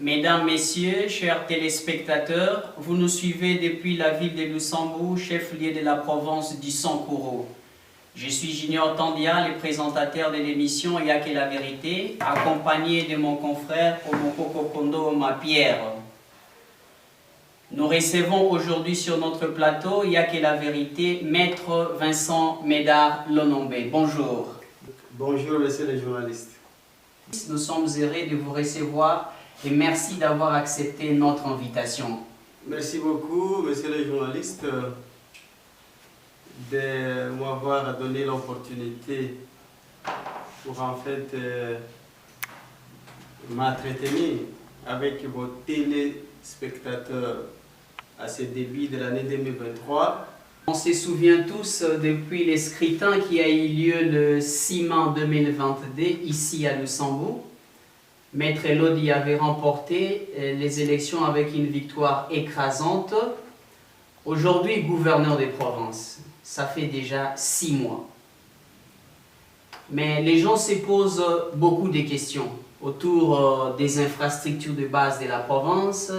Mesdames, Messieurs, chers téléspectateurs, vous nous suivez depuis la ville de Lusambourg, chef-lieu de la province du Sankuru. Je suis Junior Tandia, le présentateur de l'émission Y'a que la vérité, accompagné de mon confrère Omoko Kondo Mapierre. Nous recevons aujourd'hui sur notre plateau Y'a que la vérité, Maître Vincent Médard Lonombe. Bonjour. Bonjour, messieurs les journalistes. Nous sommes heureux de vous recevoir et merci d'avoir accepté notre invitation. Merci beaucoup, messieurs les journalistes, de m'avoir donné l'opportunité pour en fait m'entretenir avec vos téléspectateurs à ce début de l'année 2023. On se souvient tous depuis les scrutins qui a eu lieu le 6 mai 2022 ici à Lusambourg. Maître Elodi avait remporté les élections avec une victoire écrasante. Aujourd'hui, gouverneur des provinces. Ça fait déjà 6 mois. Mais les gens se posent beaucoup de questions autour des infrastructures de base de la province,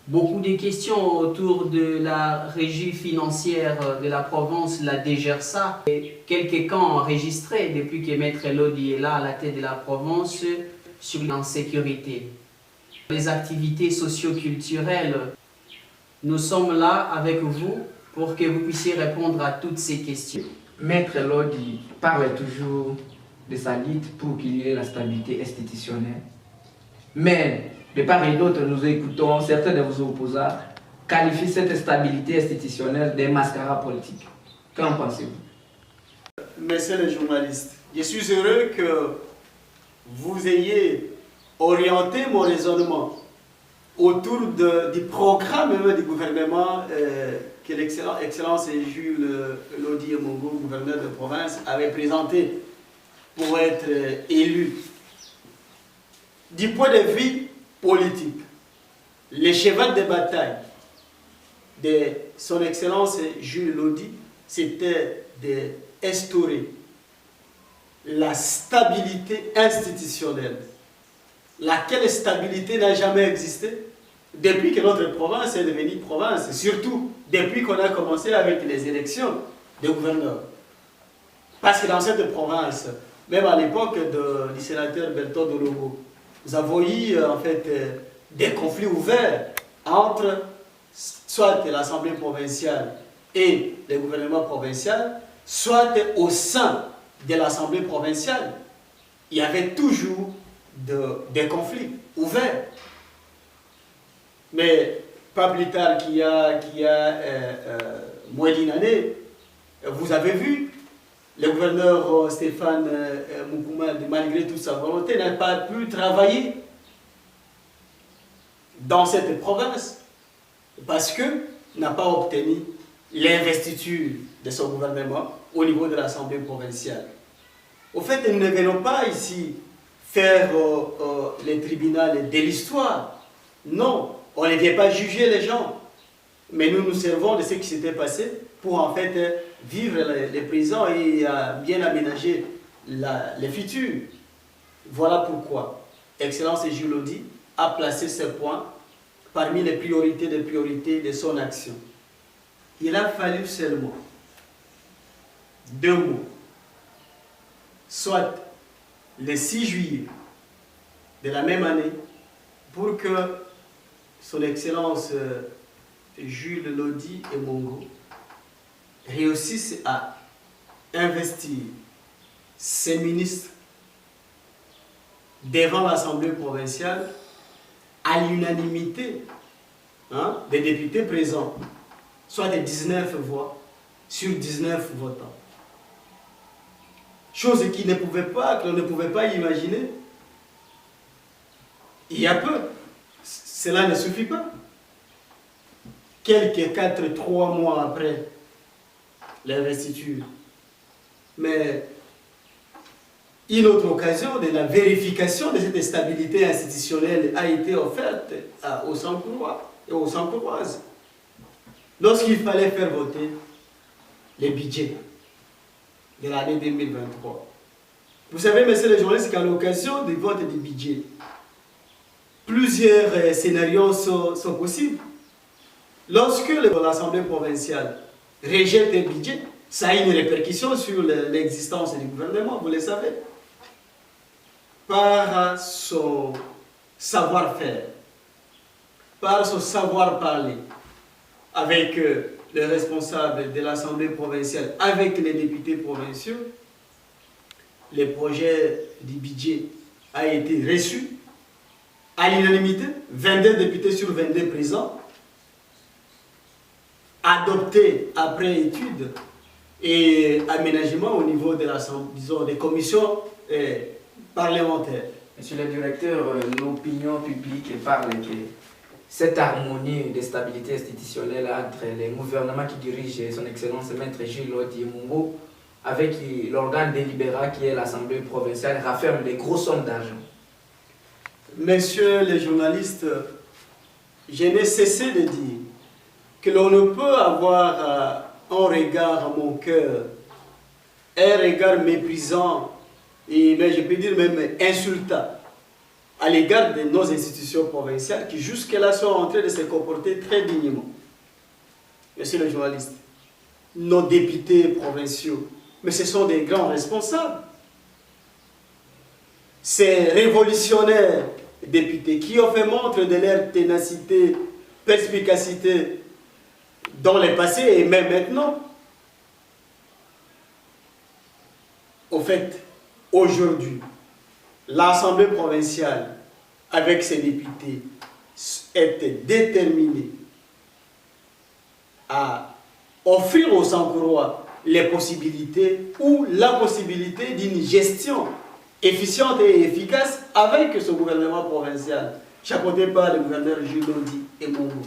beaucoup de questions autour de la régie financière de la province, la DGRSA. Et quelques cas enregistrés depuis que Maître Elodi est là à la tête de la province sur l'insécurité. Les activités socio-culturelles, nous sommes là avec vous pour que vous puissiez répondre à toutes ces questions. Maître Elodi parle toujours de sa lutte pour qu'il y ait la stabilité institutionnelle. Mais, de part et d'autre, nous écoutons certains de vos opposants qualifier cette stabilité institutionnelle d'un mascarade politique. Qu'en pensez-vous? Messieurs les journalistes, je suis heureux que vous ayez orienté mon raisonnement autour du programme même du gouvernement que l'excellence Jules Elodi Emongo, gouverneur de province, avait présenté pour être élu. Du point de vue politique, le cheval de bataille de son excellence Jules Elodi, c'était d'instaurer la stabilité institutionnelle. Laquelle stabilité n'a jamais existé depuis que notre province est devenue province, surtout depuis qu'on a commencé avec les élections de gouverneurs. Parce que dans cette province, même à l'époque du sénateur Berthold Dologo, nous avons eu en fait des conflits ouverts entre soit l'Assemblée provinciale et le gouvernement provincial, soit au sein de l'Assemblée provinciale. Il y avait toujours des conflits ouverts. Mais pas plus tard qu'il y a moins d'une année, vous avez vu, le gouverneur Stéphane Moukouma, malgré toute sa volonté, n'a pas pu travailler dans cette province parce qu'il n'a pas obtenu l'investiture de son gouvernement au niveau de l'Assemblée provinciale. Au fait, nous ne venons pas ici faire les tribunaux de l'histoire. Non, on ne vient pas juger les gens. Mais nous nous servons de ce qui s'était passé pour en fait vivre les présents et bien aménager les futurs. Voilà pourquoi Excellence Jules Elodi a placé ce point parmi les priorités de son action. Il a fallu seulement 2 mots, soit le 6 juillet de la même année, pour que son Excellence Jules Elodi Emongo réussisse à investir ses ministres devant l'Assemblée provinciale à l'unanimité des députés présents, soit de 19 voix sur 19 votants. Chose qu'on ne pouvait pas imaginer il y a peu. Cela ne suffit pas. Quelques 3 mois après l'investiture. Mais une autre occasion de la vérification de cette stabilité institutionnelle a été offerte aux Sankurois et aux Sankuroises. Lorsqu'il fallait faire voter les budgets de l'année 2023. Vous savez, messieurs les journalistes, qu'à l'occasion du vote du budget, plusieurs scénarios sont possibles. Lorsque l'Assemblée provinciale rejette un budget, ça a une répercussion sur l'existence du gouvernement, vous le savez. Par son savoir-faire, par son savoir-parler, avec les responsables de l'Assemblée provinciale, avec les députés provinciaux, le projet du budget a été reçu à l'unanimité, 22 députés sur 22 présents, adopté après étude et aménagement au niveau de disons, des commissions parlementaires. Monsieur le directeur, l'opinion publique parle que cette harmonie de stabilité institutionnelle entre les gouvernements qui dirigent son Excellence Maître Jules Lodi Mungo avec l'organe délibérant qui est l'Assemblée provinciale rafferme des grosses sommes d'argent. Messieurs les journalistes, je n'ai cessé de dire que l'on ne peut avoir un regard à mon cœur, un regard méprisant, mais je peux dire même insultant, à l'égard de nos institutions provinciales qui jusque-là sont en train de se comporter très dignement. Monsieur le journaliste, nos députés provinciaux, mais ce sont des grands responsables. Ces révolutionnaires députés qui ont fait montre de leur ténacité, perspicacité dans le passé et même maintenant. Au fait, aujourd'hui, l'Assemblée provinciale, avec ses députés, était déterminée à offrir aux Sankourois les possibilités ou la possibilité d'une gestion efficiente et efficace avec ce gouvernement provincial, chapeauté par le gouverneur Jules Lodi et Mungo.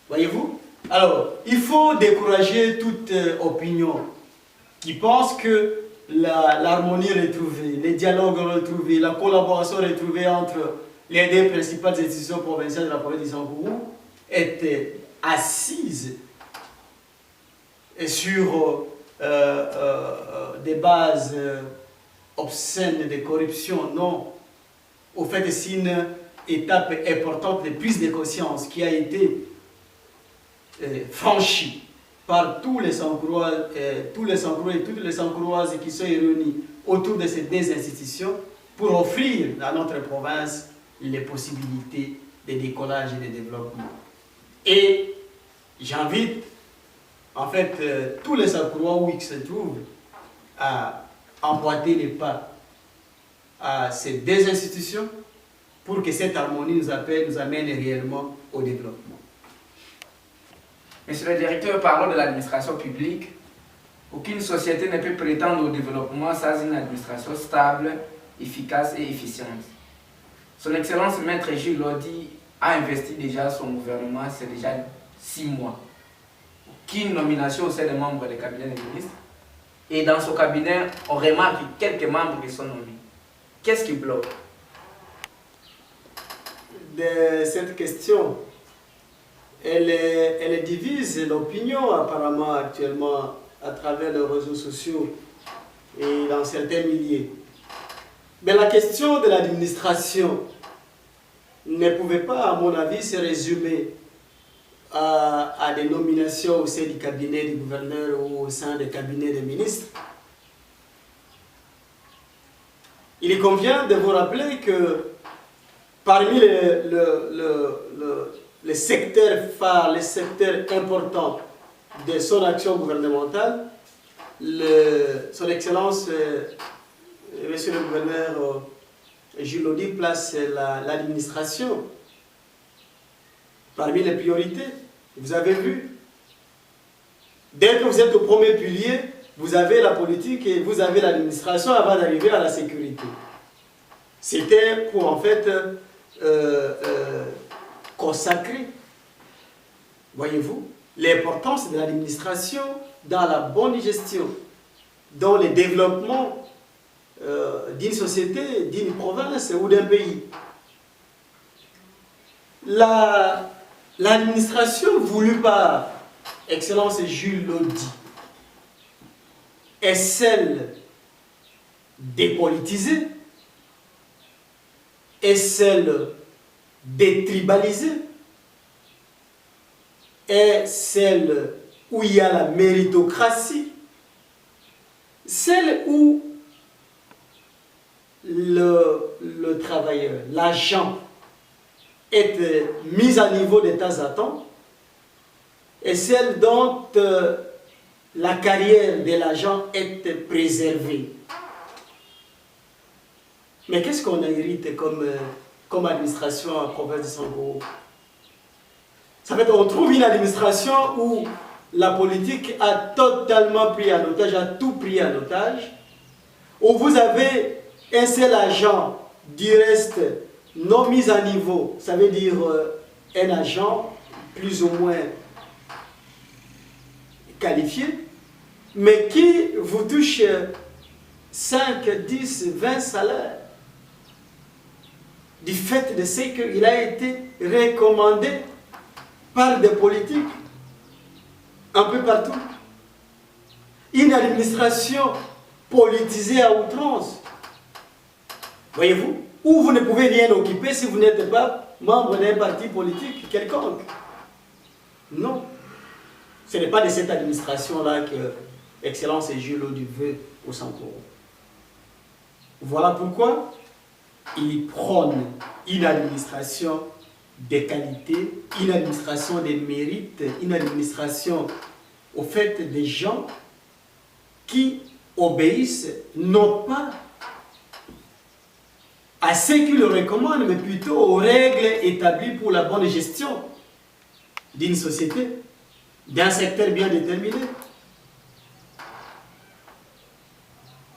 Voyez-vous? Alors, il faut décourager toute opinion qui pense que l'harmonie retrouvée, les dialogues retrouvés, la collaboration retrouvée entre les deux principales institutions provinciales de la province du Sangourou est assise sur des bases obscènes de corruption. Non. Au fait, c'est une étape importante de prise de conscience qui a été franchie par tous les Sankourois et toutes les Sankouroises qui sont réunis autour de ces deux institutions pour offrir à notre province les possibilités de décollage et de développement. Et j'invite en fait tous les Sankourois où ils se trouvent à emboîter les pas à ces deux institutions pour que cette harmonie nous amène réellement au développement. Monsieur le directeur, parlons de l'administration publique. Aucune société ne peut prétendre au développement sans une administration stable, efficace et efficiente. Son Excellence Maître Jules Lodi a investi déjà son gouvernement, c'est déjà 6 mois. Aucune nomination au sein des membres du cabinet des ministres. Et dans son cabinet, on remarque quelques membres qui sont nommés. Qu'est-ce qui bloque? De cette question, elle divise l'opinion apparemment actuellement à travers les réseaux sociaux et dans certains milieux. Mais la question de l'administration ne pouvait pas, à mon avis, se résumer à des nominations au sein du cabinet du gouverneur ou au sein des cabinets des ministres. Il convient de vous rappeler que parmi les secteurs phares, les secteurs importants de son action gouvernementale, son Excellence, Monsieur le gouverneur Jules Lodi place l'administration parmi les priorités. Vous avez vu, dès que vous êtes au premier pilier, vous avez la politique et vous avez l'administration avant d'arriver à la sécurité. C'était pour en fait consacrer, voyez-vous, l'importance de l'administration dans la bonne gestion, dans le développement d'une société, d'une province ou d'un pays. L'administration voulue par Excellence Jules Lodi est celle dépolitisée, est celle détribalisée est celle où il y a la méritocratie, celle où le travailleur, l'agent est mis à niveau de temps à temps, et celle dont la carrière de l'agent est préservée. Mais qu'est-ce qu'on hérite comme administration en province de Sangoro? Ça fait qu'on trouve une administration où la politique a totalement pris en otage, a tout pris en otage, où vous avez un seul agent du reste non mis à niveau, ça veut dire un agent plus ou moins qualifié, mais qui vous touche 5, 10, 20 salaires du fait de ce qu'il a été recommandé par des politiques un peu partout. Une administration politisée à outrance. Voyez-vous, où vous ne pouvez rien occuper si vous n'êtes pas membre d'un parti politique quelconque. Non. Ce n'est pas de cette administration-là que Excellence et Jules Lodi veut au Sankoro. Voilà pourquoi il prône une administration de qualité, une administration de mérite, une administration au fait des gens qui obéissent non pas à ce qu'il recommande, mais plutôt aux règles établies pour la bonne gestion d'une société, d'un secteur bien déterminé.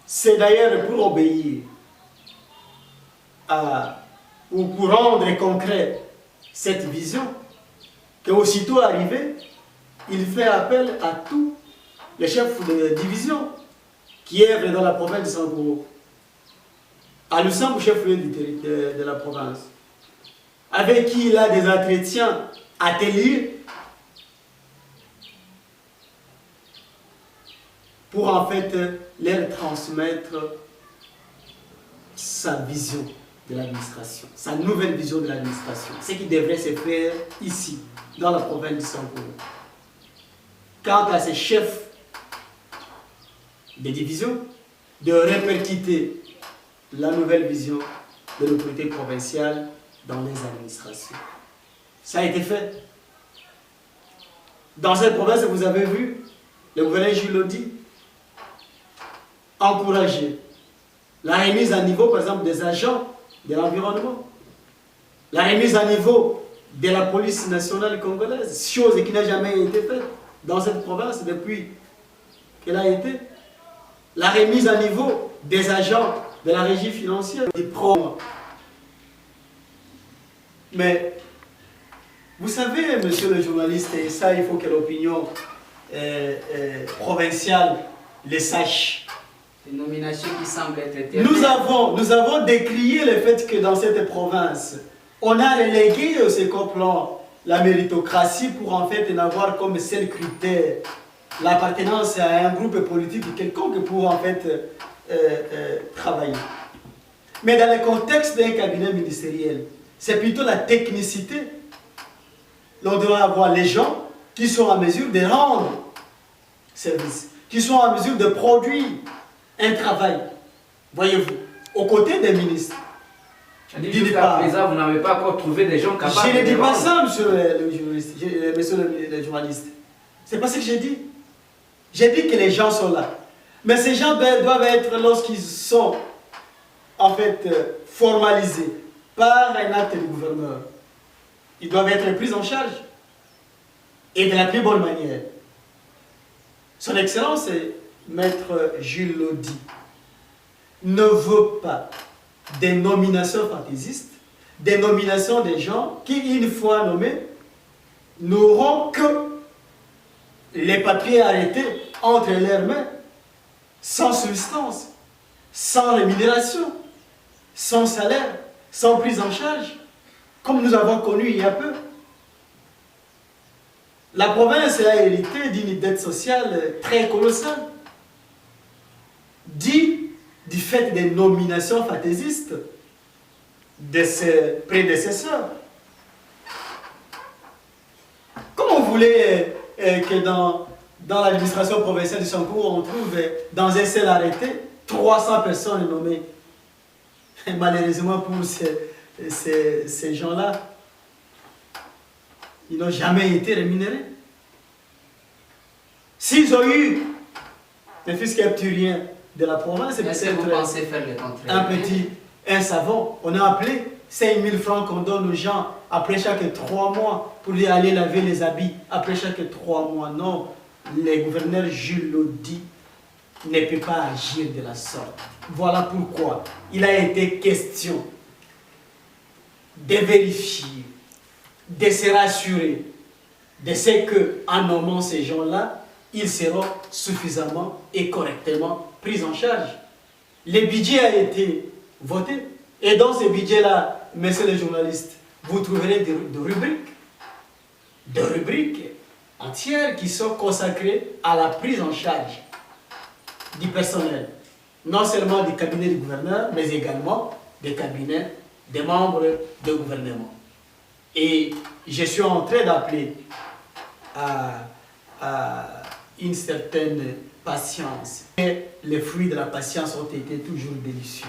C'est d'ailleurs pour obéir ou pour rendre concret cette vision qu'aussitôt arrivé, il fait appel à tous les chefs de division qui œuvrent dans la province de Sangoro, à l'ensemble chef de la province, avec qui il a des entretiens, ateliers, pour en fait leur transmettre sa vision de l'administration, sa nouvelle vision de l'administration, ce qui devrait se faire ici, dans la province de Sangoro. Quant à ces chefs de division, de répercuter la nouvelle vision de l'autorité provinciale dans les administrations. Ça a été fait. Dans cette province, vous avez vu, le gouverneur Jules Lodi encourager la remise à niveau, par exemple, des agents de l'environnement, la remise à niveau de la police nationale congolaise, chose qui n'a jamais été faite dans cette province depuis qu'elle a été, la remise à niveau des agents de la régie financière, des promos. Mais vous savez, monsieur le journaliste, et ça il faut que l'opinion provinciale le sache. Des nominations qui semblent être Nous avons décrié le fait que dans cette province, on a relégué au second plan la méritocratie pour en fait n'avoir comme seul critère l'appartenance à un groupe politique quelconque pour en fait travailler. Mais dans le contexte d'un cabinet ministériel, c'est plutôt la technicité. On doit avoir les gens qui sont en mesure de rendre service, qui sont en mesure de produire un travail, voyez-vous, aux côtés des ministres. Jusqu'à présent, vous n'avez pas encore trouvé des gens capables de... Je ne dis pas ça, monsieur le journaliste. C'est pas ce que j'ai dit. J'ai dit que les gens sont là. Mais ces gens doivent être, lorsqu'ils sont en fait formalisés par un acte du gouverneur, ils doivent être pris en charge. Et de la plus bonne manière. Son Excellence, Maître Jules Lodi, ne veut pas des nominations fantaisistes, des nominations des gens qui, une fois nommés, n'auront que les papiers arrêtés entre leurs mains, sans substance, sans rémunération, sans salaire, sans prise en charge, comme nous avons connu il y a peu. La province a hérité d'une dette sociale très colossale, dit du fait des nominations fantaisistes de ses prédécesseurs, voulez que dans l'administration provinciale de Sankourou, on trouve dans un seul arrêté 300 personnes nommées. Et malheureusement pour ces gens-là, ils n'ont jamais été rémunérés. S'ils ont eu un fisc apturien de la province, c'est peut-être un savon. On a appelé 5 000 francs qu'on donne aux gens après chaque 3 mois pour aller laver les habits. Après chaque 3 mois, non. Le gouverneur Jules Lodi ne peut pas agir de la sorte. Voilà pourquoi il a été question de vérifier, de se rassurer de ce qu'en nommant ces gens-là, ils seront suffisamment et correctement pris en charge. Le budget a été voté. Et dans ce budget-là, messieurs les journalistes, vous trouverez des rubriques entières qui sont consacrées à la prise en charge du personnel. Non seulement du cabinet du gouverneur, mais également des cabinets des membres du gouvernement. Et je suis en train d'appeler à une certaine patience. Et les fruits de la patience ont été toujours délicieux.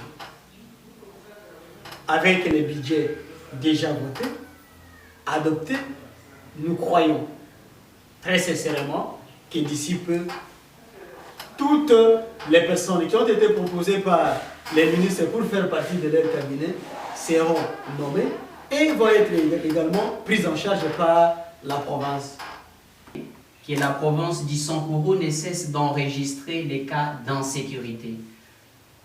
Avec les budgets déjà votés, adoptés, nous croyons très sincèrement que d'ici peu, toutes les personnes qui ont été proposées par les ministres pour faire partie de leur cabinet seront nommées et vont être également prises en charge par la province. Que la province du Sankourou ne cesse d'enregistrer les cas d'insécurité.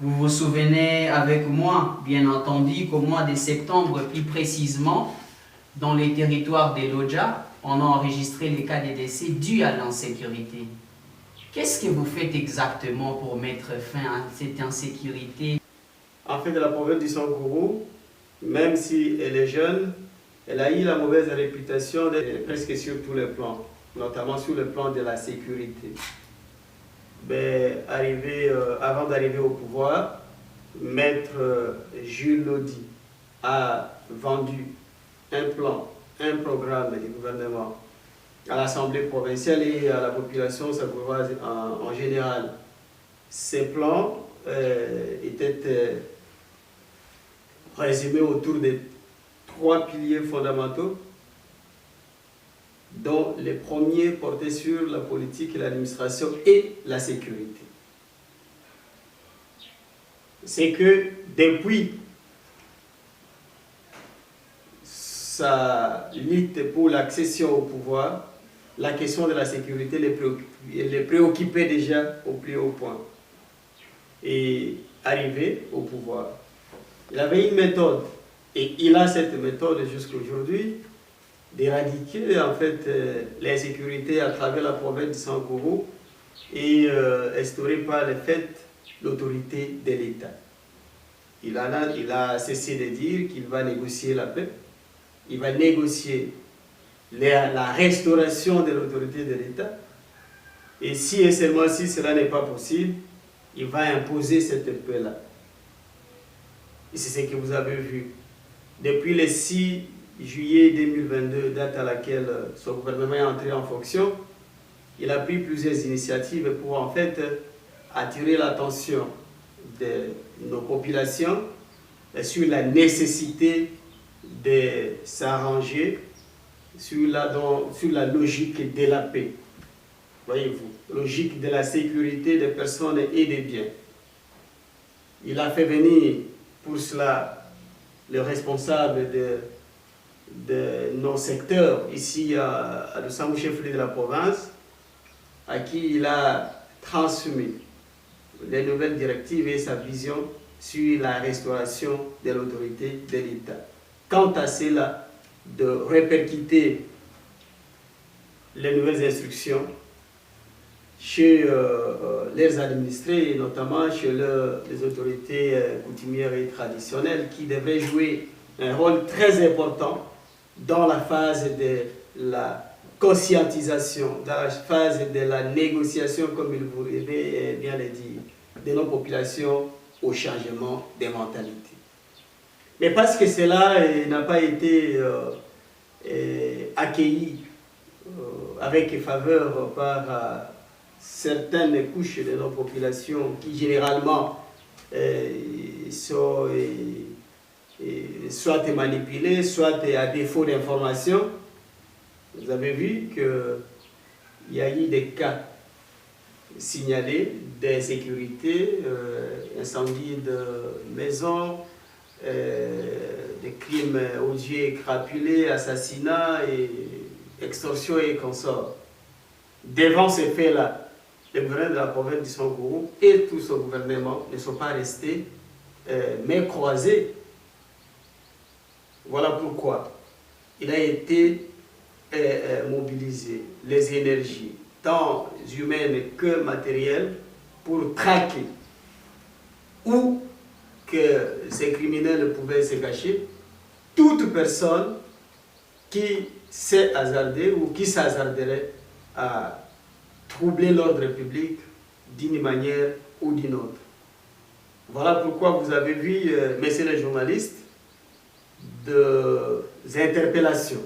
Vous vous souvenez avec moi, bien entendu, qu'au mois de septembre, plus précisément, dans les territoires des Lodja, on a enregistré les cas de décès dus à l'insécurité. Qu'est-ce que vous faites exactement pour mettre fin à cette insécurité? En fait, la province du Sankourou, même si elle est jeune, elle a eu la mauvaise réputation presque sur tous les plans, notamment sur le plan de la sécurité. Ben, avant d'arriver au pouvoir, Maître Jules Lodi a vendu un plan, un programme du gouvernement à l'Assemblée provinciale et à la population sankouroise en général. Ces plans étaient résumés autour de 3 piliers fondamentaux, dont les premiers portaient sur la politique, l'administration et la sécurité. C'est que depuis sa lutte pour l'accession au pouvoir, la question de la sécurité les préoccupait déjà au plus haut point. Et arrivé au pouvoir, il avait une méthode, et il a cette méthode jusqu'à aujourd'hui, d'éradiquer en fait l'insécurité à travers la province du Sankourou et instaurer par le fait l'autorité de l'État. Il a cessé de dire qu'il va négocier la paix, il va négocier la restauration de l'autorité de l'État, et si et seulement si cela n'est pas possible, il va imposer cette paix-là. Et c'est ce que vous avez vu. Depuis le 6 juillet 2022, date à laquelle son gouvernement est entré en fonction, il a pris plusieurs initiatives pour en fait attirer l'attention de nos populations sur la nécessité de s'arranger sur la logique de la paix. Voyez-vous, logique de la sécurité des personnes et des biens. Il a fait venir pour cela le responsable de nos secteurs ici à Lusamou, chef-lieu de la province, à qui il a transmis les nouvelles directives et sa vision sur la restauration de l'autorité de l'État. Quant à cela, de répercuter les nouvelles instructions chez les administrés, et notamment chez les autorités coutumières et traditionnelles, qui devraient jouer un rôle très important dans la phase de la conscientisation, dans la phase de la négociation, comme il vous l'avez bien le dire, de nos populations au changement des mentalités. Mais parce que cela n'a pas été accueilli avec faveur par certaines couches de nos populations qui généralement sont soit manipulées, soit à défaut d'information. Vous avez vu qu'il y a eu des cas signalés d'insécurité, incendie de maisons, des crimes odieux et crapulés, assassinats et extorsion et consorts. Devant ces faits-là, le gouverneur de la province du Sangourou et tout son gouvernement ne sont pas restés mains croisées. Voilà pourquoi il a été mobilisé les énergies, tant humaines que matérielles, pour traquer où que ces criminels pouvaient se cacher, toute personne qui s'est hasardée ou qui s'hasarderait à troubler l'ordre public d'une manière ou d'une autre. Voilà pourquoi vous avez vu, messieurs les journalistes, des interpellations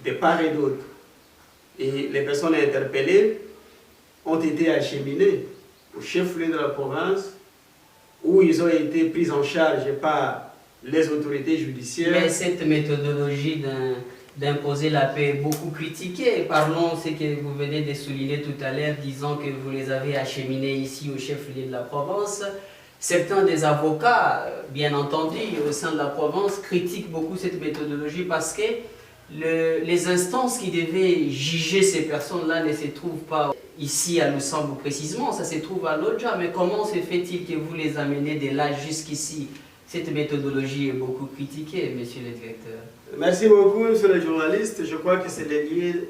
de part et d'autre. Et les personnes interpellées ont été acheminées au chef-lieu de la province où ils ont été pris en charge par les autorités judiciaires. Mais cette méthodologie d'imposer la paix est beaucoup critiquée. Parlons ce que vous venez de souligner tout à l'heure, disant que vous les avez acheminés ici au chef-lieu de la province. Certains des avocats, bien entendu, au sein de la province, critiquent beaucoup cette méthodologie parce que les instances qui devaient juger ces personnes-là ne se trouvent pas ici à Lusambo précisément, ça se trouve à Lodja. Mais comment se fait-il que vous les amenez de là jusqu'ici? Cette méthodologie est beaucoup critiquée, monsieur le directeur. Merci beaucoup, monsieur le journaliste. Je crois que c'est le lieu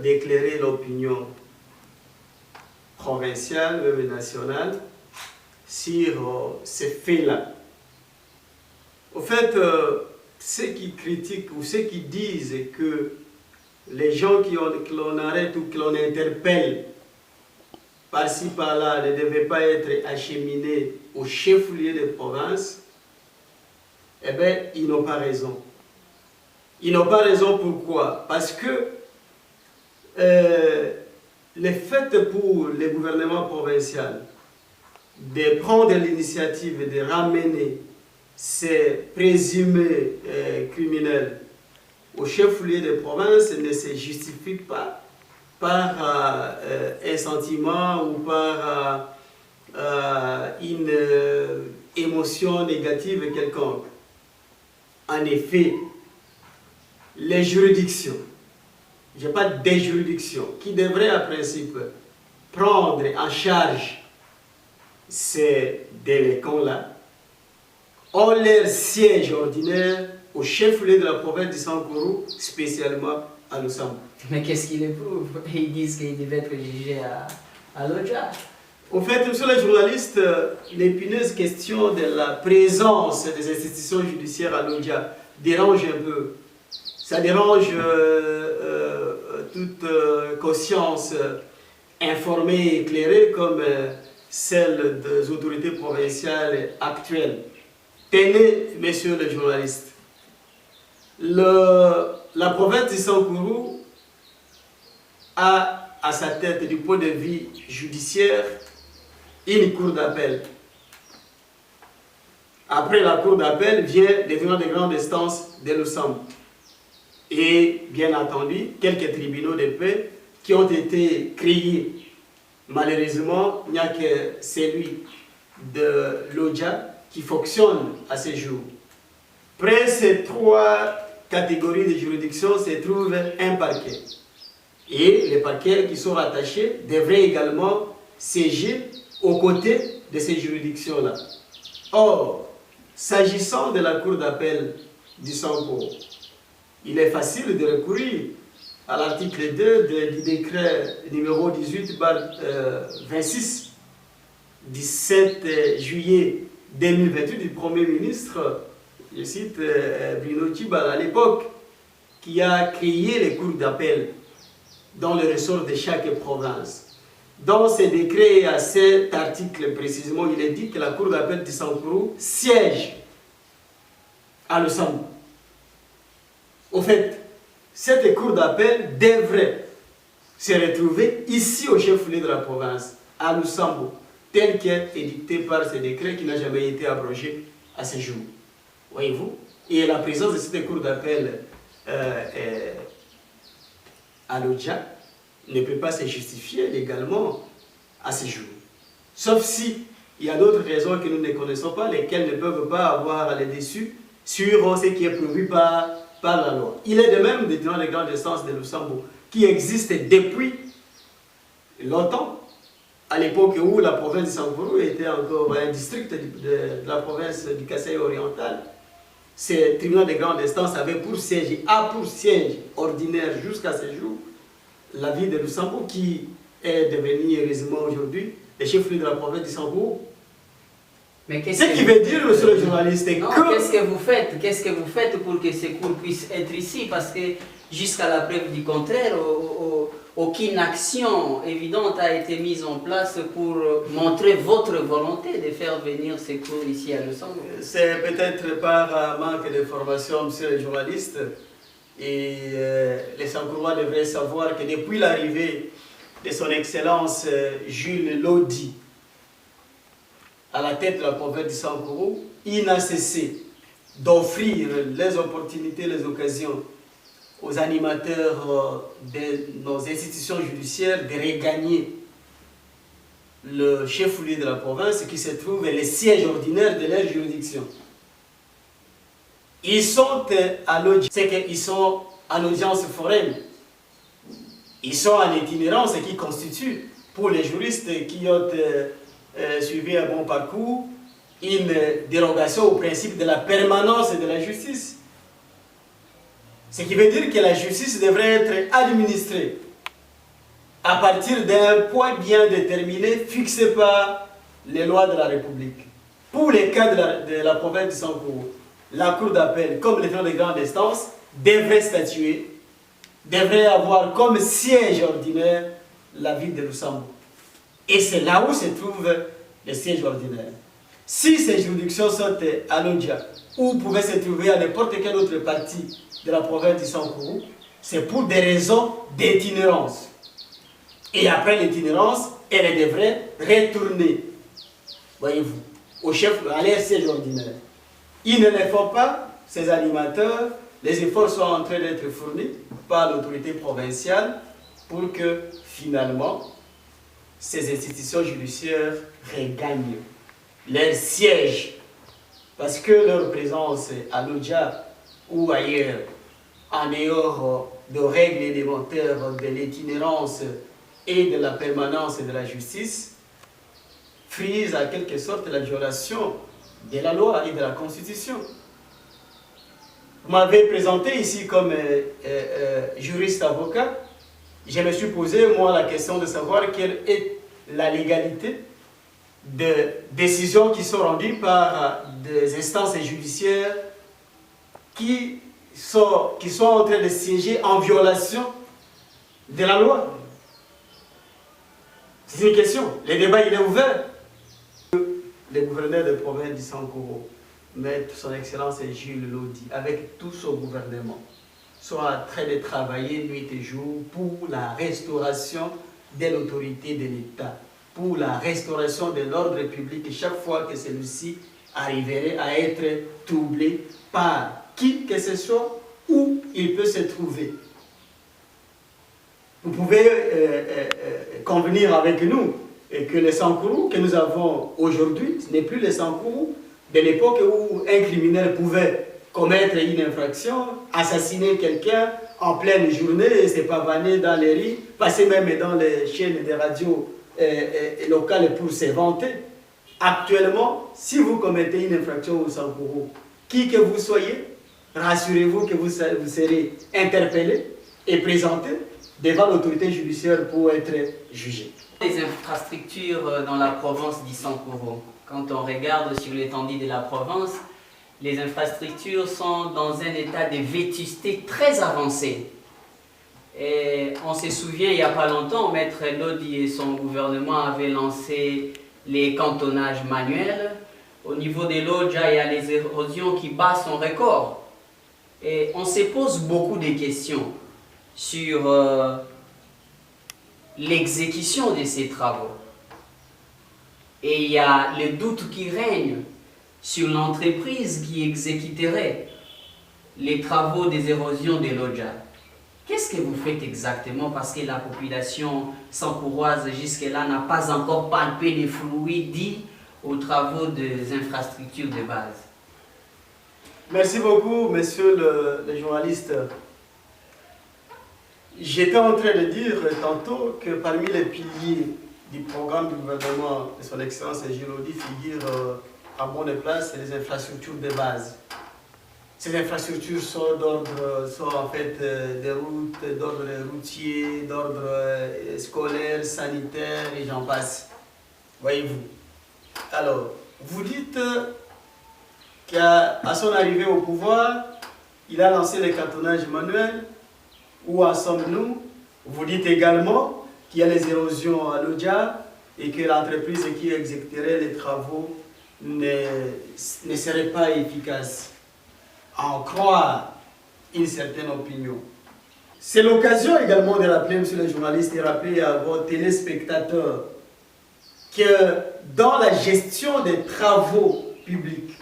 d'éclairer l'opinion provinciale, même nationale, sur ces faits-là. Au fait, ceux qui critiquent ou ceux qui disent que les gens que l'on arrête ou que l'on interpelle par-ci par-là ne devaient pas être acheminés au chef-lieu de province, eh bien, ils n'ont pas raison. Ils n'ont pas raison pourquoi? Parce que le fait pour le gouvernement provincial de prendre l'initiative de ramener ces présumés criminels au chef-lieu de province ne se justifie pas par un sentiment ou par une émotion négative quelconque. En effet, les juridictions, je parle des juridictions, qui devraient en principe prendre en charge ces délinquants-là, ont leur siège ordinaire au chef-lieu de la province du Sangourou, spécialement à Lusambo. Mais qu'est-ce qu'ils éprouvent? Ils disent qu'ils devaient être jugés à Lodja. Au fait, monsieur le journaliste, l'épineuse question de la présence des institutions judiciaires à Lodja dérange un peu. Ça dérange toute conscience informée et éclairée comme celle des autorités provinciales actuelles. Tenez, messieurs les journalistes, la province du Sangourou a à sa tête, du point de vue judiciaire, une cour d'appel. Après la cour d'appel vient les tribunaux de grande instance de Lusambo. Et bien entendu, quelques tribunaux de paix qui ont été créés. Malheureusement, il n'y a que celui de Lodja qui fonctionne à ce jour. Près de ces trois catégories de juridiction se trouve un parquet. Et les parquets qui sont rattachés devraient également siéger aux côtés de ces juridictions-là. Or, s'agissant de la cour d'appel du Sangourou, il est facile de recourir à l'article 2 du décret numéro 18/26 du 7 juillet 2028 du Premier ministre, je cite Bruno Tchibal à l'époque, qui a créé les cours d'appel dans le ressort de chaque province. Dans ce décret, à cet article précisément, il est dit que la cour d'appel du Sangourou siège à Lusambo. Au fait, cette cour d'appel devrait se retrouver ici au chef-lieu de la province, à Lusambo, tel qu'est édicté par ce décret qui n'a jamais été abrogé à ce jour. Voyez-vous? Et la présence de cette cour d'appel à Lodja ne peut pas se justifier légalement à ce jour. Sauf si il y a d'autres raisons que nous ne connaissons pas, lesquelles ne peuvent pas avoir les dessus sur ce qui est prévu par la loi. Il est de même des tenants de grande instance de Lusambo qui existent depuis longtemps, à l'époque où la province de Sankourou était encore un district de la province du Kasaï oriental. Ces tribunaux de grande instance avaient pour siège, pour siège ordinaire jusqu'à ce jour, la ville de Lusambo qui est devenue heureusement aujourd'hui le chef-lieu de la province de Sankourou. Ce qui veut dire, monsieur le journaliste, que... Qu'est-ce que vous faites pour que ces cours puissent être ici? Parce que jusqu'à la preuve du contraire, aucune action évidente a été mise en place pour montrer votre volonté de faire venir ces cours ici à Lusambo. C'est peut-être par manque d'information, monsieur le journaliste, et les Sankourois devraient savoir que depuis l'arrivée de son Excellence Jules Lodi à la tête de la province du Sankourou, il n'a cessé d'offrir les opportunités, les occasions aux animateurs de nos institutions judiciaires de regagner le chef-lieu de la province qui se trouve le siège ordinaire de leur juridiction. Ils sont à l'audience, c'est qu'ils sont en audience foraine. Ils sont en itinérance, ce qui constitue pour les juristes qui ont suivi un bon parcours une dérogation au principe de la permanence de la justice. Ce qui veut dire que la justice devrait être administrée à partir d'un point bien déterminé fixé par les lois de la République. Pour les cas de la province de Sankourou, la cour d'appel, comme les tribunaux de grande instance, devrait statuer, devrait avoir comme siège ordinaire la ville de Lusambo. Et c'est là où se trouve le siège ordinaire. Si ces juridictions sont à Lodja, ou pouvaient se trouver à n'importe quelle autre partie de la province de Sankourou, c'est pour des raisons d'itinérance. Et après l'itinérance, elle devrait retourner, voyez-vous, au chef, à leur siège ordinaire. Ils ne le font pas, ces animateurs, les efforts sont en train d'être fournis par l'autorité provinciale pour que finalement ces institutions judiciaires regagnent leur siège. Parce que leur présence à Lodja ou ailleurs, en dehors de règles élémentaires de l'itinérance et de la permanence de la justice, frise à quelque sorte la violation de la loi et de la Constitution. Vous m'avez présenté ici comme juriste avocat. Je me suis posé, moi, la question de savoir quelle est la légalité de décisions qui sont rendues par des instances judiciaires qui sont en train de siéger en violation de la loi. C'est une question. Le débat, il est ouvert. Le gouverneur de province du Sankourou, Maître son Excellence Jules Lodi, avec tout son gouvernement, sont en train de travailler nuit et jour pour la restauration de l'autorité de l'État, pour la restauration de l'ordre public chaque fois que celui-ci arriverait à être troublé par qui que ce soit, où il peut se trouver. Vous pouvez convenir avec nous que les Sankourou que nous avons aujourd'hui, ce n'est plus les Sankourou de l'époque où un criminel pouvait commettre une infraction, assassiner quelqu'un en pleine journée et se pavaner dans les rues, passer même dans les chaînes de radio locales pour se vanter. Actuellement, si vous commettez une infraction au Sankourou, qui que vous soyez, rassurez-vous que vous serez interpellé et présenté devant l'autorité judiciaire pour être jugé. Les infrastructures dans la province du Sankourou, quand on regarde sur l'étendue de la province, les infrastructures sont dans un état de vétusté très avancé. Et on se souvient, il n'y a pas longtemps, Maître Lodi et son gouvernement avaient lancé les cantonnages manuels. Au niveau de Lodja, il y a les érosions qui battent son record. Et on se pose beaucoup de questions. sur l'exécution de ces travaux. Et il y a le doute qui règne sur l'entreprise qui exécuterait les travaux des érosions de l'Odja. Qu'est-ce que vous faites exactement parce que la population sankouroise jusque-là n'a pas encore palpé les fruits dits aux travaux des infrastructures de base? Merci beaucoup, monsieur le journaliste. J'étais en train de dire tantôt que parmi les piliers du programme du gouvernement de son Excellence Gilodi figurent à bonne place les infrastructures de base. Ces infrastructures sont en fait des routes, d'ordre routier, d'ordre scolaire, sanitaire et j'en passe. Voyez-vous. Alors, vous dites qu'à son arrivée au pouvoir, il a lancé le cartonnage manuel. Où en sommes-nous? Vous dites également qu'il y a les érosions à l'Odja et que l'entreprise qui exécuterait les travaux ne serait pas efficace. À en croire une certaine opinion. C'est l'occasion également de rappeler, monsieur le journaliste, et rappeler à vos téléspectateurs que dans la gestion des travaux publics,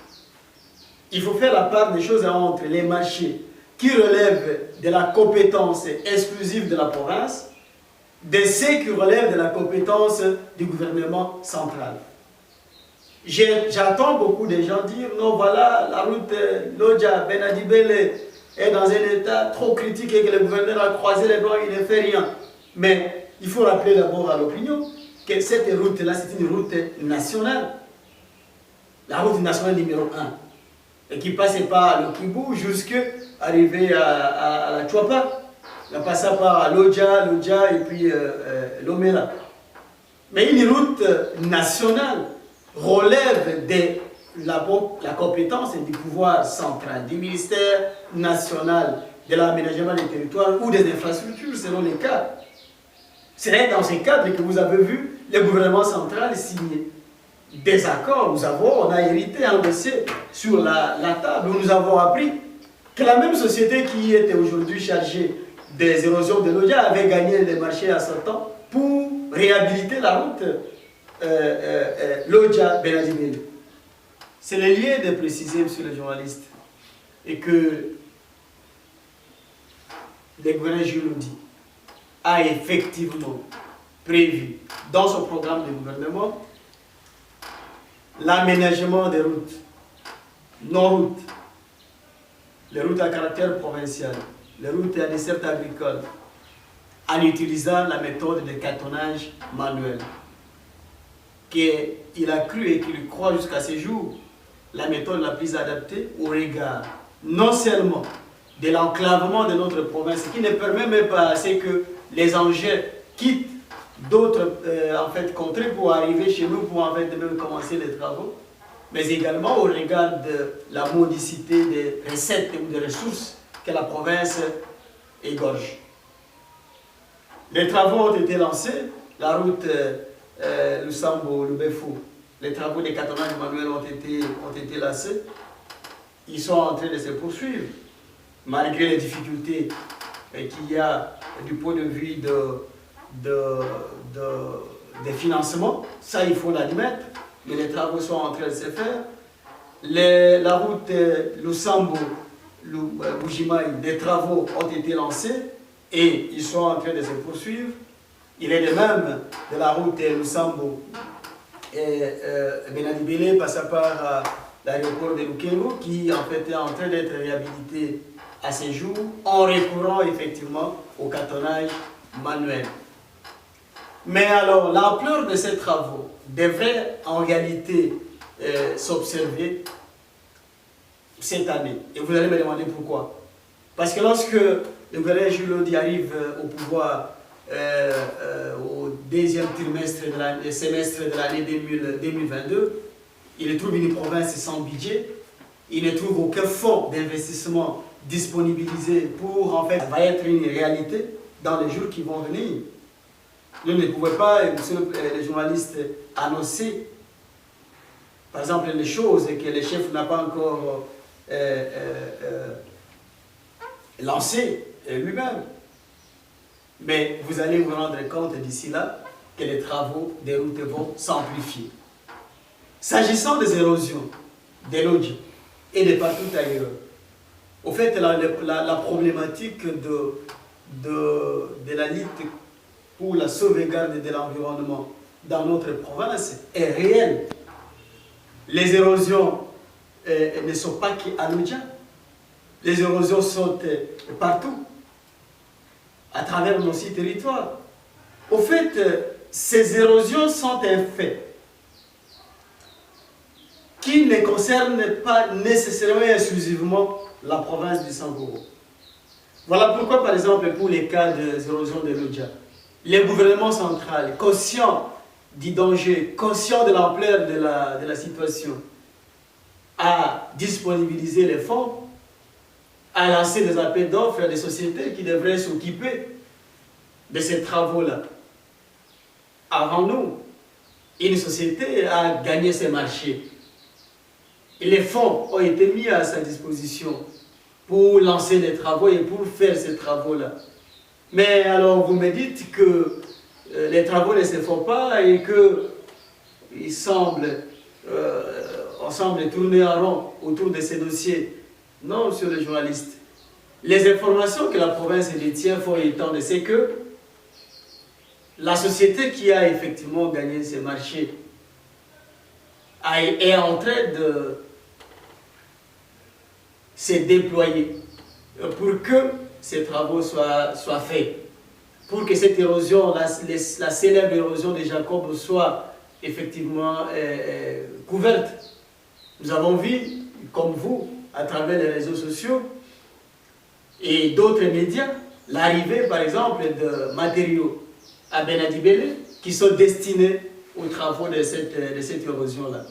il faut faire la part des choses entre les marchés qui relèvent de la compétence exclusive de la province, de ceux qui relèvent de la compétence du gouvernement central. J'entends beaucoup de gens dire non, voilà, la route Lodja Benadibele est dans un état trop critique et que le gouverneur a croisé les doigts, il ne fait rien. Mais il faut rappeler d'abord à l'opinion que cette route-là, c'est une route nationale. La route nationale numéro 1. Et qui passe par le Kibou jusqu'à arriver à la Chouapa. En passant par Lodja et puis Lomela. Mais une route nationale relève de la compétence et du pouvoir central, du ministère national de l'aménagement des territoires ou des infrastructures, selon les cas. C'est dans ces cadres que vous avez vu le gouvernement central signer des accords. On a hérité un dossier sur la table où nous avons appris que la même société qui était aujourd'hui chargée des érosions de l'Odja avait gagné les marchés à 100 ans pour réhabiliter la route Lodja-Benadibele. C'est le lieu de préciser, monsieur le journaliste, et que le gouverneur Gilodi a effectivement prévu dans son programme de gouvernement l'aménagement des routes, nos routes, les routes à caractère provincial, les routes à dessert agricole, en utilisant la méthode de cartonnage manuel. Qu'il a cru et qu'il croit jusqu'à ce jour la méthode la plus adaptée au regard non seulement de l'enclavement de notre province, qui ne permet même pas à ce que les engins quittent d'autres contrées pour arriver chez nous pour même commencer les travaux, mais également au regard de la modicité des recettes ou des ressources que la province égorge. Les travaux ont été lancés, la route Lusambo-Lubefou, les travaux de cartonnage manuel ont été lancés. Ils sont en train de se poursuivre, malgré les difficultés qu'il y a du point de vue des financements. Ça, il faut l'admettre, mais les travaux sont en train de se faire. La route Lusambo-Bujimaï, des travaux ont été lancés et ils sont en train de se poursuivre. Il est de même de la route Lusambo et Benadibele passant par l'aéroport de Lukelo qui en fait est en train d'être réhabilité à ce jour en recourant effectivement au cartonnage manuel. Mais alors l'ampleur de ces travaux devrait en réalité s'observer cette année. Et vous allez me demander pourquoi. Parce que lorsque le gouverneur Gilodi arrive au pouvoir au deuxième semestre de l'année 2022, il trouve une province sans budget, il ne trouve aucun fonds d'investissement disponibilisé pour va être une réalité dans les jours qui vont venir. Nous ne pouvons pas, monsieur le journaliste, annoncer par exemple les choses que le chef n'a pas encore lancées lui-même. Mais vous allez vous rendre compte d'ici là que les travaux des routes vont s'amplifier. S'agissant des érosions, des lodges et de partout ailleurs, au fait, la problématique de la lutte pour la sauvegarde de l'environnement dans notre province est réelle. Les érosions ne sont pas qu'à Lodja. Les érosions sont partout, à travers nos 6 territoires. Au fait, ces érosions sont un fait qui ne concerne pas nécessairement et exclusivement la province du Sankoro. Voilà pourquoi, par exemple, pour les cas d'érosion de Lodja, les gouvernements centraux, conscients du danger, conscients de l'ampleur de la situation, a disponibilisé les fonds, a lancé des appels d'offres à des sociétés qui devraient s'occuper de ces travaux-là. Avant nous, une société a gagné ces marchés. Et les fonds ont été mis à sa disposition pour lancer des travaux et pour faire ces travaux-là. Mais alors vous me dites que les travaux ne se font pas et qu'on semble tourner en rond autour de ces dossiers. Non, monsieur le journaliste. Les informations que la province détient font étendre, c'est que la société qui a effectivement gagné ces marchés est en train de se déployer pour que ces travaux soient faits, pour que cette érosion, la célèbre érosion de Jacob soit effectivement couverte. Nous avons vu, comme vous, à travers les réseaux sociaux et d'autres médias, l'arrivée par exemple de matériaux à Benadibele qui sont destinés aux travaux de cette érosion-là.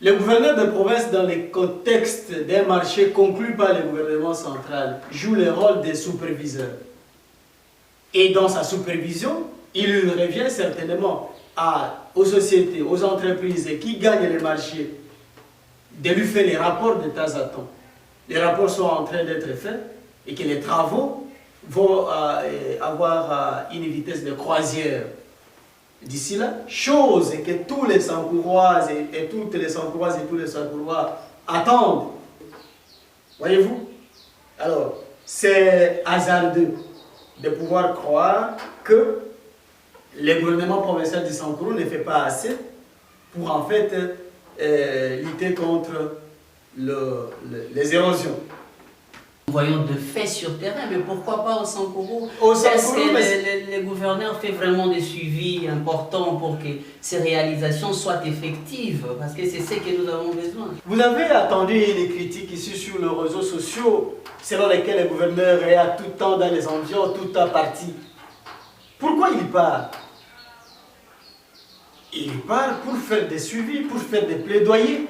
Le gouverneur de province, dans le contexte d'un marché conclu par le gouvernement central, joue le rôle de superviseur. Et dans sa supervision, il lui revient certainement aux sociétés, aux entreprises qui gagnent les marchés, de lui faire les rapports de temps à temps. Les rapports sont en train d'être faits et que les travaux vont avoir une vitesse de croisière. D'ici là, chose que tous les Sankouroises et toutes les Sankouroises et tous les Sankourois attendent. Voyez-vous? Alors, c'est hasardeux de pouvoir croire que le gouvernement provincial du Sankourou ne fait pas assez pour en fait lutter contre les érosions. Nous voyons de faits sur terrain, mais pourquoi pas au Sankoro? Est-ce que le gouverneur fait vraiment des suivis importants pour que ces réalisations soient effectives? Parce que c'est ce que nous avons besoin. Vous avez attendu une critique ici sur les réseaux sociaux, selon lesquels le gouverneur est à tout temps dans les environs, tout à partie. Pourquoi il part? Il part pour faire des suivis, pour faire des plaidoyers,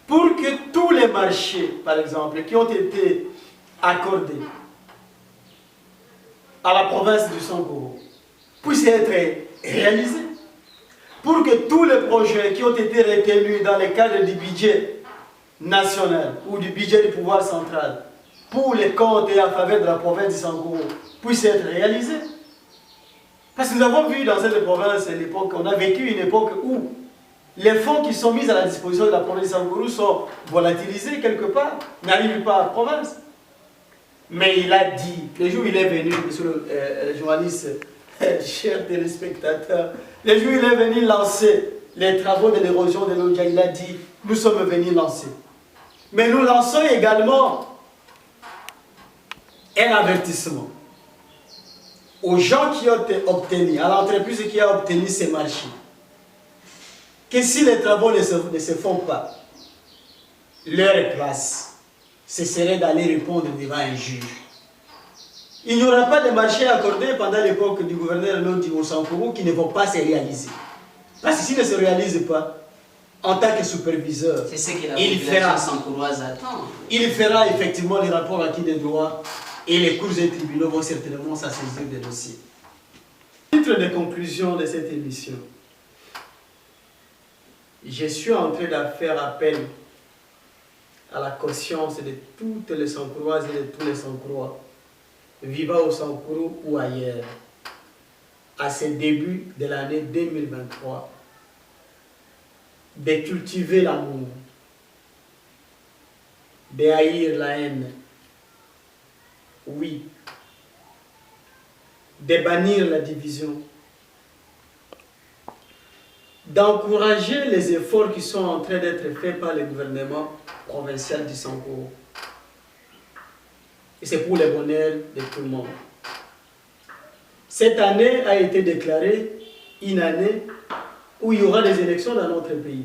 pour que tous les marchés, par exemple, qui ont été accordés à la province du Sankoro puissent être réalisés, pour que tous les projets qui ont été retenus dans le cadre du budget national ou du budget du pouvoir central pour les comptes et en faveur de la province du Sankoro puissent être réalisés. Parce que nous avons vu dans cette province l'époque, on a vécu une époque où les fonds qui sont mis à la disposition de la province du Sankoro sont volatilisés quelque part, n'arrivent pas à la province. Mais il a dit, le jour où il est venu, monsieur le journaliste, cher téléspectateur, le jour où il est venu lancer les travaux de l'érosion de l'Odja, il a dit, nous sommes venus lancer. Mais nous lançons également un avertissement aux gens qui ont obtenu, à l'entreprise qui a obtenu ces marchés, que si les travaux ne se font pas, leur place, ce serait d'aller répondre devant un juge. Il n'y aura pas de marché accordé pendant l'époque du gouverneur Lodi au Sankoro qui ne vont pas se réaliser. Parce que s'ils ne se réalisent pas, en tant que superviseur, c'est ce que la population sankouroise attend. Il fera effectivement les rapports acquis des droits et les cours et tribunaux vont certainement s'en saisir des dossiers. Titre de conclusion de cette émission. Je suis en train de faire appel à la conscience de toutes les Sankouroises et de tous les Sankourois vivant au Sankuru ou ailleurs, à ce début de l'année 2023, de cultiver l'amour, de haïr la haine, oui, de bannir la division, d'encourager les efforts qui sont en train d'être faits par le gouvernement provincial du Sankuru. Et c'est pour le bonheur de tout le monde. Cette année a été déclarée une année où il y aura des élections dans notre pays.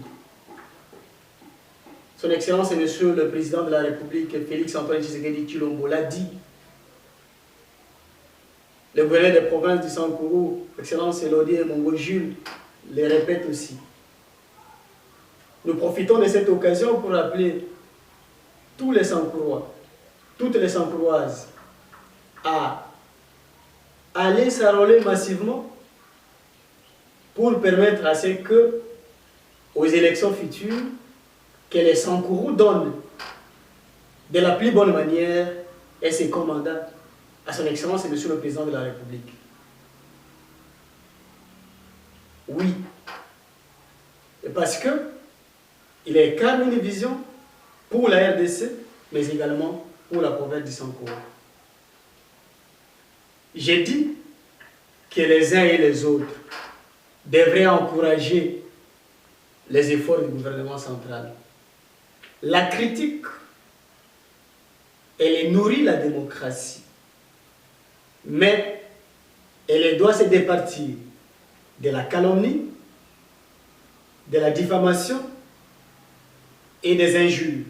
Son Excellence et Monsieur le Président de la République, Félix Antoine Tshisekedi Tshilombo, l'a dit. Le gouverneur des provinces du Sankuru, Excellence Elodie et Mongo Jules, le répète aussi. Nous profitons de cette occasion pour rappeler tous les Sankurois, toutes les Sankuroises, à aller s'enrôler massivement pour permettre à ce que, aux élections futures, que les Sankourous donnent de la plus bonne manière et ses commandats à son Excellence et Monsieur le Président de la République. Oui, et parce que il incarne une vision pour la RDC, mais également pour la province du Sankuru. J'ai dit que les uns et les autres devraient encourager les efforts du gouvernement central. La critique, elle nourrit la démocratie, mais elle doit se départir de la calomnie, de la diffamation et des injures,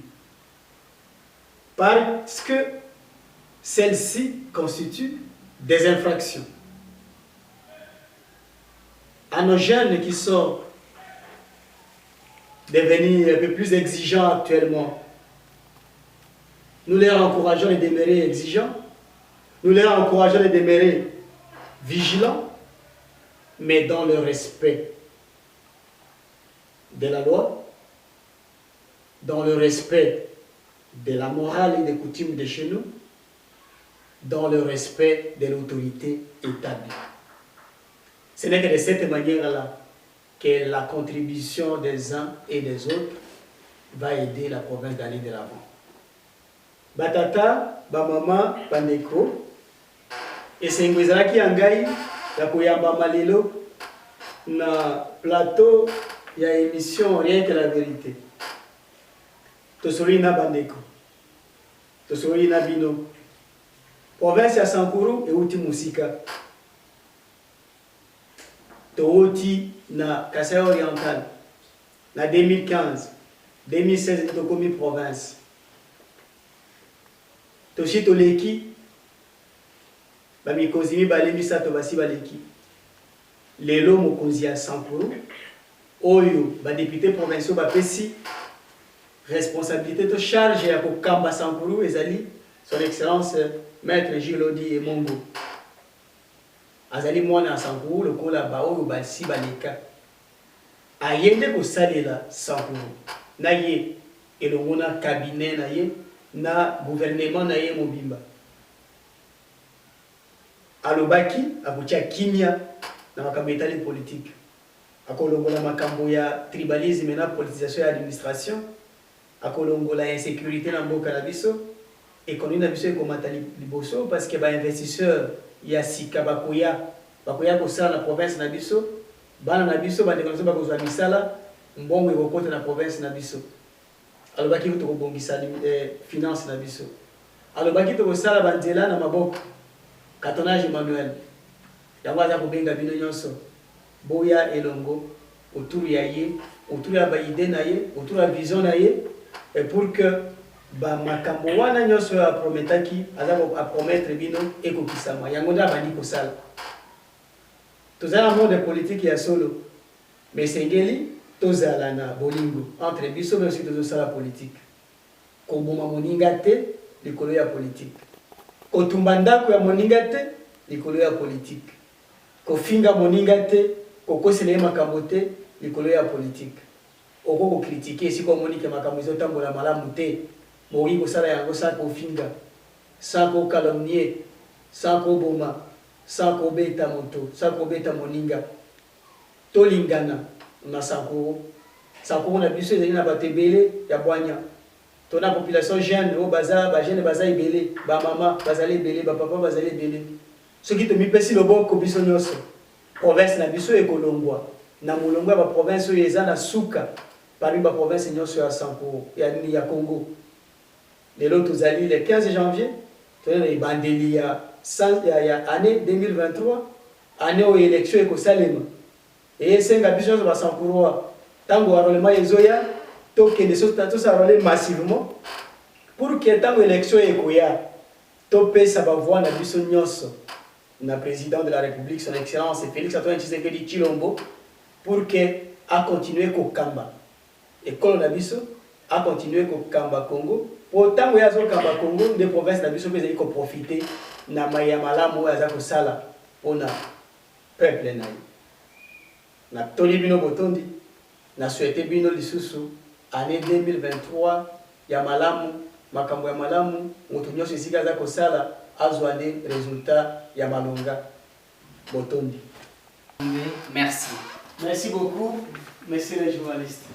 parce que celles-ci constituent des infractions. À nos jeunes qui sont devenus un peu plus exigeants actuellement, nous leur encourageons de demeurer exigeants, nous leur encourageons de demeurer vigilants, mais dans le respect de la loi, dans le respect de la morale et des coutumes de chez nous, dans le respect de l'autorité établie. Ce n'est que de cette manière-là que la contribution des uns et des autres va aider la province d'aller de l'avant. Batata, bamama, bandeko, et c'est qui angai, la koyamba malelo, na plateau, il y a émission Rien que la vérité. Tosori na bandeko, tosori na bino. Province ya Sankuru et uti musika. Tooti na Kasai Oriental, na 2015, 2016 tokomi province. Toshi toleki, bamikozi mibale misato basi baleki. Lelo mokonzi ya Sankuru, oyo badepute provinciaux bapesi responsabilité to charge ya kokamba Sankuru ezali son excellence maître Gilodi et Mongo. Azali mwana Sankuru lokola ba oyo basi baleka. Ayende ko salela Sankuru. Na ye elongo na cabinet na ye na gouvernement na ye mobimba. Alobaki abutia kimia na makambo etali politique. Akolongola makambo ya tribalisme na politisation ya administration. Akolongola insécurité na mboka na biso. Économie na biso ekomata liboso parce que ba investisseur ya sika bakoya kosala na province na biso bana na biso bandeko na biso bakozwa misala mbongo ekokota na province na biso. Alobaki tokobongisa finance na biso. Alobaki tokosala banzela na maboko cartonnage Emmanuel yango aza kobenga bino nyonso boya elongo autour ya ye autour ya baide na ye autour ya vision na ye et pour que ba makambo wana nyonso ya prometaki aza a promettre bino ekokisama yango nda bandi kosala tozala monde politique ya solo mais sengeli tozala na bolingo entre biso mais aussi tozosala politique koboma moninga te likolo ya politique kotumba ndako ya moninga te likolo ya politique kofinga moninga te kokosela ye makambo te likolo ya politique oko kocritiquer siko monike makambo ezotambola malamu te moyi kosala yango sa kofinga sa ko calomnier sans koboma, sans kobeta moto, sans kobeta moninga. Tolingana, na Sankoro. Sankoro na biso ezali na bato ebele ya bwanya. Tona population jeune, o baza, ba jeune baza ebele, ba mama bazali ebele, ba papa bazali ebele. Soki tomipesi loboko biso nyonso. Province na biso ekolongwa. Na molongwa ba province oyo eza na suka parmi ba province nyonso ya Sankoro, ya Congo. Lelo tozali le 15 janvier, tona ebandeli ya année 2023, année oyo élection ekosalema. Et senga biso nyonso ba Sankoro tango enrôlement ezoya tokende so enrôler massivement pour que tango élection ekoya topesa ba voix na biso nyonso na président de la République son excellence Félix Antoine Tshisekedi Tshilombo pour que a continuer kokamba école na biso a continuer kokamba Congo pour tango ya zo kamba Congo des provinces na biso bezali ko profiter na maya malamu aza ko sala pona peuple na na toli bino botondi na souhaité bino lisusu année 2023 ya malamu makambo ya malamu moto nyonso esika aza kosala azwa nde résultat ya malonga botondi. Merci. Merci beaucoup, messieurs les journalistes.